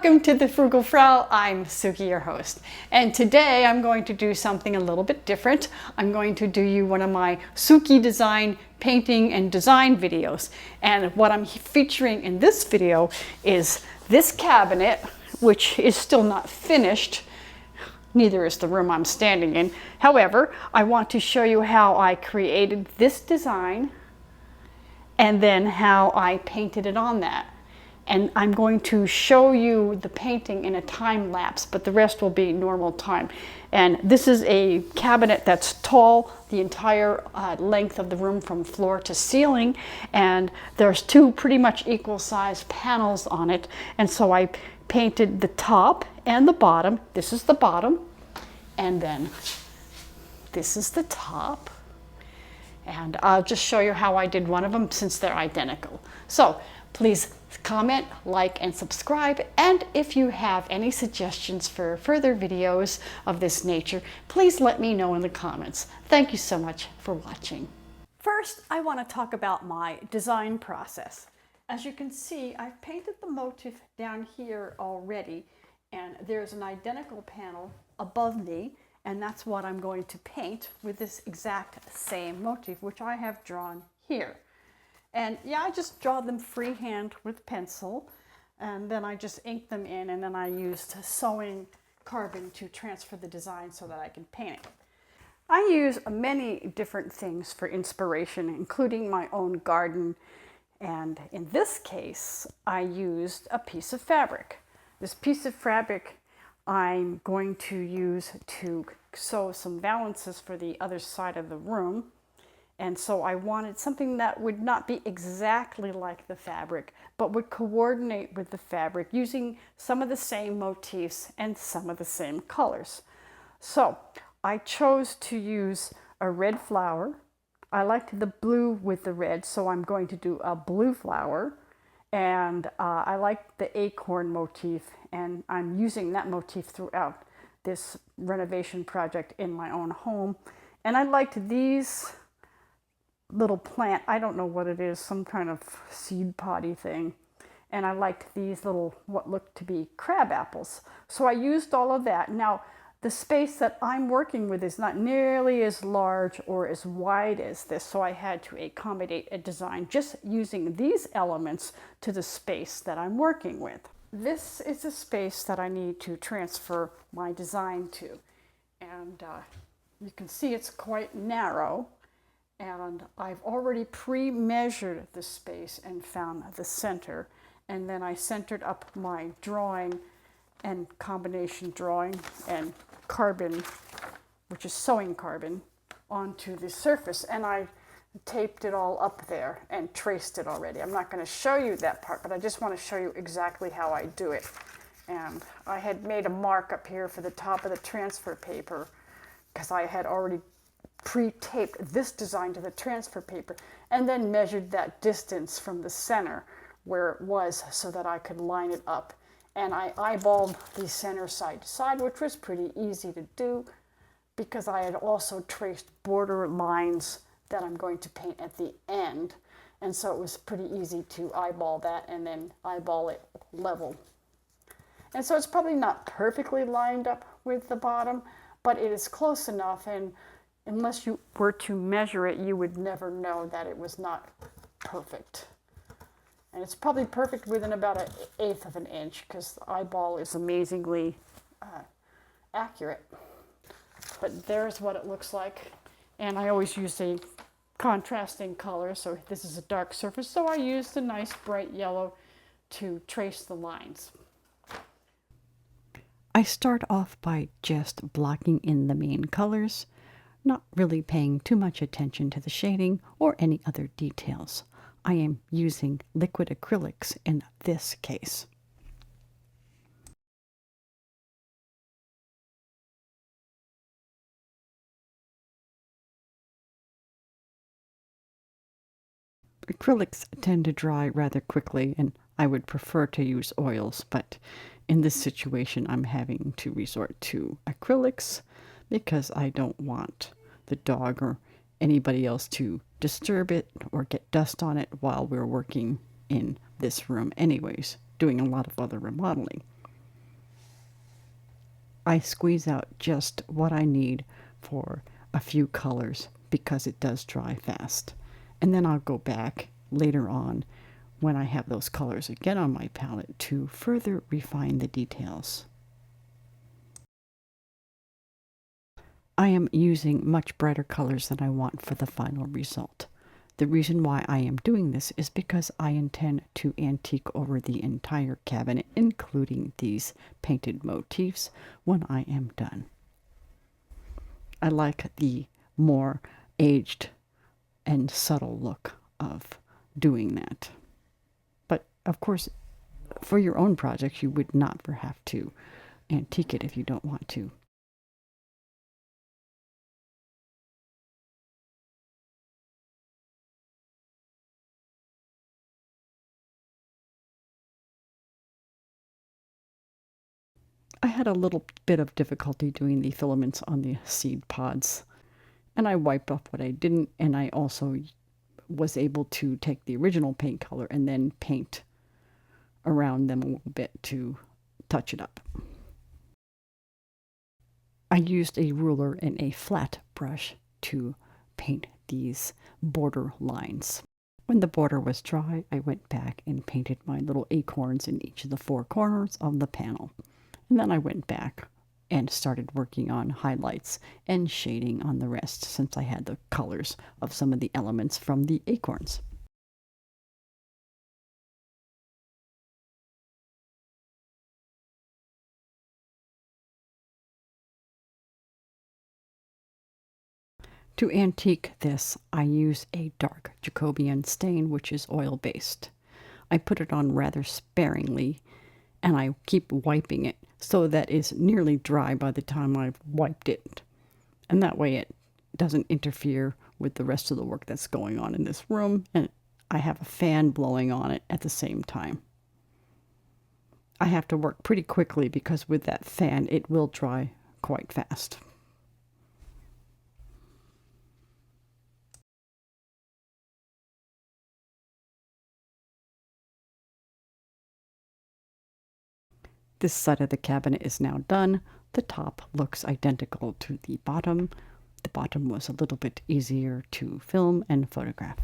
Welcome to the Frugal Frau. I'm Sukey, your host. And today I'm going to do something a little bit different. I'm going to do you one of my Sukey design painting and design videos. And what I'm featuring in this video is this cabinet, which is still not finished. Neither is the room I'm standing in. However, I want to show you how I created this design and then how I painted it on that. And I'm going to show you the painting in a time lapse, but the rest will be normal time. And this is a cabinet that's tall, the entire length of the room from floor to ceiling. And there's two pretty much equal sized panels on it. And so I painted the top and the bottom. This is the bottom. And then this is the top. And I'll just show you how I did one of them since they're identical. So please comment, like, and subscribe. And if you have any suggestions for further videos of this nature, please let me know in the comments. Thank you so much for watching. First, I want to talk about my design process. As you can see, I've painted the motif down here already, and there's an identical panel above me, and that's what I'm going to paint with this exact same motif, which I have drawn here. And yeah, I just draw them freehand with pencil, and then I just ink them in, and then I used sewing carbon to transfer the design so that I can paint it. I use many different things for inspiration, including my own garden, and in this case, I used a piece of fabric. This piece of fabric I'm going to use to sew some valances for the other side of the room. And so I wanted something that would not be exactly like the fabric, but would coordinate with the fabric using some of the same motifs and some of the same colors. So I chose to use a red flower. I liked the blue with the red, so I'm going to do a blue flower. And I like the acorn motif, and I'm using that motif throughout this renovation project in my own home. And I liked these little plant, I don't know what it is, some kind of seed potty thing. And I liked these little, what looked to be crab apples. So I used all of that. Now, the space that I'm working with is not nearly as large or as wide as this, so I had to accommodate a design just using these elements to the space that I'm working with. This is a space that I need to transfer my design to. And you can see it's quite narrow. And I've already pre-measured the space and found the center. And then I centered up my drawing and combination drawing and carbon, which is sewing carbon, onto the surface. And I taped it all up there and traced it already. I'm not going to show you that part, but I just want to show you exactly how I do it. And I had made a mark up here for the top of the transfer paper because I had already pre-taped this design to the transfer paper and then measured that distance from the center where it was so that I could line it up. And I eyeballed the center side to side, which was pretty easy to do because I had also traced border lines that I'm going to paint at the end. And so it was pretty easy to eyeball that and then eyeball it level. And so it's probably not perfectly lined up with the bottom, but it is close enough, and unless you were to measure it, you would never know that it was not perfect. And it's probably perfect within about 1/8 of an inch because the eyeball is amazingly accurate. But there's what it looks like. And I always use a contrasting color. So this is a dark surface. So I used a nice bright yellow to trace the lines. I start off by just blocking in the main colors, not really paying too much attention to the shading or any other details. I am using liquid acrylics in this case. Acrylics tend to dry rather quickly, and I would prefer to use oils, but in this situation I'm having to resort to acrylics because I don't want the dog or anybody else to disturb it or get dust on it while we're working in this room anyways, doing a lot of other remodeling. I squeeze out just what I need for a few colors because it does dry fast. And then I'll go back later on when I have those colors again on my palette to further refine the details. I am using much brighter colors than I want for the final result. The reason why I am doing this is because I intend to antique over the entire cabinet, including these painted motifs, when I am done. I like the more aged and subtle look of doing that. But of course, for your own projects, you would not have to antique it if you don't want to. I had a little bit of difficulty doing the filaments on the seed pods, and I wiped off what I didn't, and I also was able to take the original paint color and then paint around them a little bit to touch it up. I used a ruler and a flat brush to paint these border lines. When the border was dry, I went back and painted my little acorns in each of the four corners of the panel. And then I went back and started working on highlights and shading on the rest, since I had the colors of some of the elements from the acorns. To antique this, I use a dark Jacobian stain, which is oil-based. I put it on rather sparingly, and I keep wiping it so that it's nearly dry by the time I've wiped it. And that way it doesn't interfere with the rest of the work that's going on in this room, and I have a fan blowing on it at the same time. I have to work pretty quickly because with that fan it will dry quite fast. This side of the cabinet is now done. The top looks identical to the bottom. The bottom was a little bit easier to film and photograph.